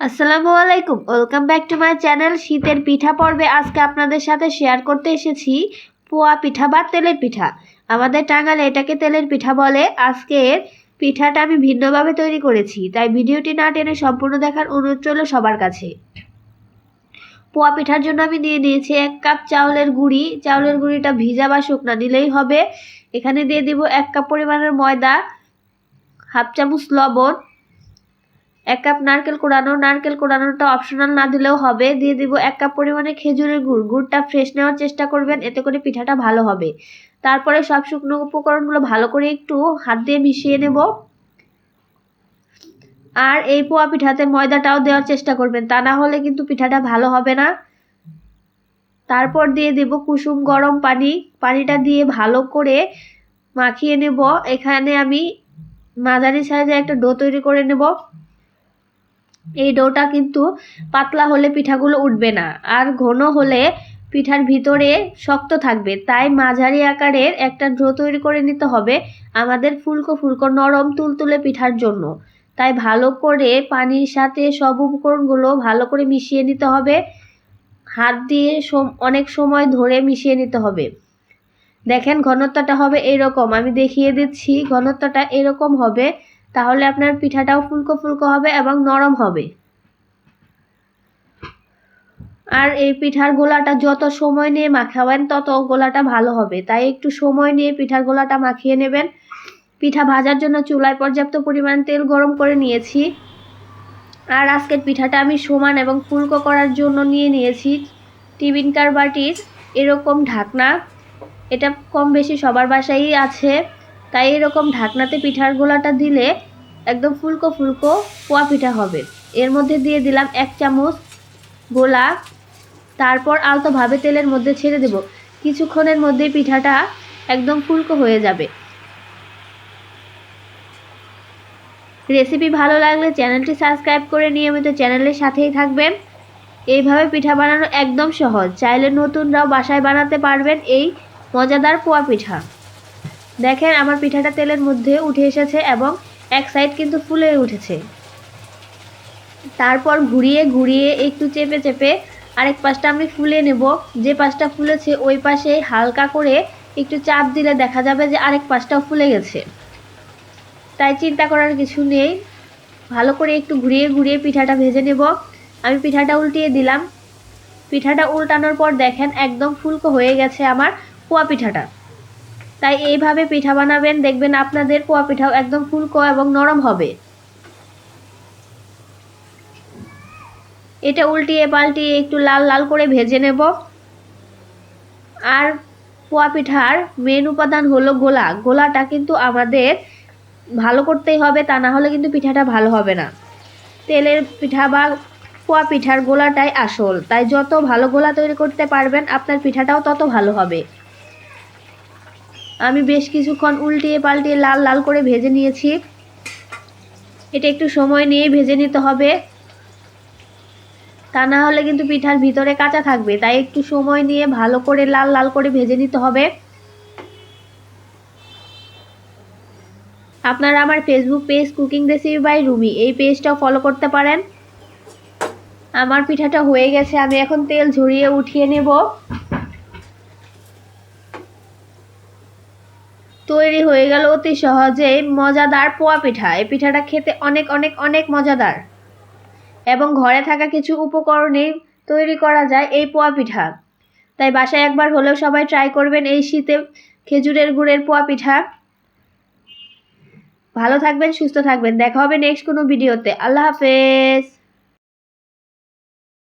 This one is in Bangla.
আসসালামু আলাইকুম, welcome back to my channel. শীতের পিঠা পর্বে আজকে আপনাদের সাথে শেয়ার করতে এসেছি পোয়া পিঠা বা তেলের পিঠা। আমাদের টাঙ্গাইলে এটাকে তেলের পিঠা বলে। আজকের পিঠাটা আমি ভিন্নভাবে তৈরি করেছি, তাই ভিডিওটি না টেনে সম্পূর্ণ দেখার অনুরোধ রইল সবার কাছে। পোয়া পিঠার জন্য আমি নিয়ে নিয়েছি 1 কাপ চাউলের গুঁড়ি। চাউলের গুঁড়িটা ভিজা বা শুকনা দিলেই হবে। এখানে দিয়ে দিব 1 কাপ পরিমাণের ময়দা, হাফ চামচ লবণ, 1 কাপ নারকেল কোড়ানোটা অপশনাল, না দিলেও হবে। দিয়ে দিব 1 কাপ পরিমাণে খেজুরের গুড়। গুড়টা ফ্রেশ নেওয়ার চেষ্টা করবেন, এতে করে পিঠাটা ভালো হবে। তারপরে সব শুকনো উপকরণগুলো ভালো করে একটু হাত দিয়ে মিশিয়ে নেব। আর এই পোয়া পিঠাতে ময়দাটাও দেওয়ার চেষ্টা করবেন, তা না হলে কিন্তু পিঠাটা ভালো হবে না। তারপর দিয়ে দেব কুসুম গরম পানি। পানিটা দিয়ে ভালো করে মাখিয়ে নেব। এখানে আমি মাঝারি সাইজে একটা ডো তৈরি করে নেব। এই ডোটা কিন্তু পাতলা হলে পিঠাগুলো উঠবে না, আর ঘন হলে পিঠার ভিতরে শক্ত থাকবে। তাই মাঝারি আকারের একটা ডো তৈরি করে নিতে হবে আমাদের ফুলকো ফুলকো নরম তুলতুলে পিঠার জন্য। তাই ভালো করে পানির সাথে সব উপকরণগুলো ভালো করে মিশিয়ে নিতে হবে। হাত দিয়ে অনেক সময় ধরে মিশিয়ে নিতে হবে। দেখেন ঘনত্বটা হবে এরকম, আমি দেখিয়ে দিচ্ছি। ঘনত্বটা এরকম হবে, তাহলে আপনার পিঠাটাও ফুলকো ফুলকো হবে এবং নরম হবে। আর এই পিঠার গোলাটা যত সময় নিয়ে মাখাবেন তত গোলাটা ভালো হবে, তাই একটু সময় নিয়ে পিঠার গোলাটা মাখিয়ে নেবেন। পিঠা ভাজার জন্য চুলায় পর্যাপ্ত পরিমাণ তেল গরম করে নিয়েছি। আর আজকের পিঠাটা আমি সমান এবং ফুলকো করার জন্য নিয়ে নিয়েছি টিফিন বাটির এরকম ঢাকনা। এটা কম বেশি সবার বাসায়ই আছে, তাই এরকম ঢাকনাতে পিঠার গোলাটা দিলে একদম ফুলকো ফুলকো পোয়া পিঠা হবে। এর মধ্যে দিয়ে দিলাম 1 চামচ গোলা। তারপর আলতোভাবে তেলের মধ্যে ছেড়ে দেব। কিছুক্ষণের মধ্যেই পিঠাটা একদম ফুলকো হয়ে যাবে। রেসিপি ভালো লাগলে চ্যানেলটি সাবস্ক্রাইব করে নিয়মিত চ্যানেলের সাথেই থাকবেন। এইভাবে পিঠা বানানো একদম সহজ, চাইলে নতুনরাও বাসায় বানাতে পারবেন এই মজাদার পোয়া পিঠা। দেখেন আমার পিঠাটা তেলের মধ্যে উঠে এসেছে এবং এক সাইড কিন্তু ফুলে উঠেছে। তারপর ঘুরিয়ে ঘুরিয়ে একটু চেপে চেপে আরেক পাশটা আমি ফুলে নেব। যে পাশটা ফুলেছে ওই পাশে হালকা করে একটু চাপ দিলে দেখা যাবে যে আরেক পাশটাও ফুলে গেছে। তাই চিন্তা করার কিছু নেই, ভালো করে একটু ঘুরিয়ে ঘুরিয়ে পিঠাটা ভেজে নেব। আমি পিঠাটা উল্টিয়ে দিলাম। পিঠাটা উল্টানোর পর দেখেন একদম ফুলকো হয়ে গেছে আমার পোয়া পিঠাটা। তাই এইভাবে পিঠা বানাবেন, দেখবেন আপনাদের পোয়া পিঠাও একদম ফুলকো এবং নরম হবে। এটা উল্টিয়ে পাল্টিয়ে একটু লাল লাল করে ভেজে নেব। আর পোয়া পিঠার মেন উপাদান হলো গোলা। গোলাটা কিন্তু আমাদের ভালো করতেই হবে, তা না হলে কিন্তু পিঠাটা ভালো হবে না। তেলের পিঠা বা পোয়া পিঠার গোলাটাই আসল, তাই যত ভালো গোলা তৈরি করতে পারবেন আপনার পিঠাটাও তত ভালো হবে। আমি বেশ কিছুক্ষণ উল্টিয়ে পাল্টিয়ে লাল লাল করে ভেজে নিয়েছি। এটা একটু সময় নিয়ে ভেজে নিতে হবে, তা না হলে কিন্তু পিঠার ভিতরে কাঁচা থাকবে। তাই একটু সময় নিয়ে ভালো করে লাল লাল করে ভেজে নিতে হবে। আপনারা আমার Facebook page cooking recipe by Rumi, এই পেজটাও ফলো করতে পারেন। আমার পিঠাটা হয়ে গেছে, আমি এখন তেল ঝরিয়ে উঠিয়ে নেব। তৈরি হয়ে গেল অতি সহজেই মজাদার পোয়া পিঠা। এই পিঠাটা খেতে অনেক অনেক অনেক মজাদার এবং ঘরে থাকা কিছু উপকরণে তৈরি করা যায় এই পোয়া পিঠা। তাই বাসায় একবার হলেও সবাই ট্রাই করবেন এই শীতে খেজুরের গুড়ের পোয়া পিঠা। ভালো থাকবেন, সুস্থ থাকবেন, দেখা হবে নেক্সট কোনো ভিডিওতে। আল্লাহ হাফেজ।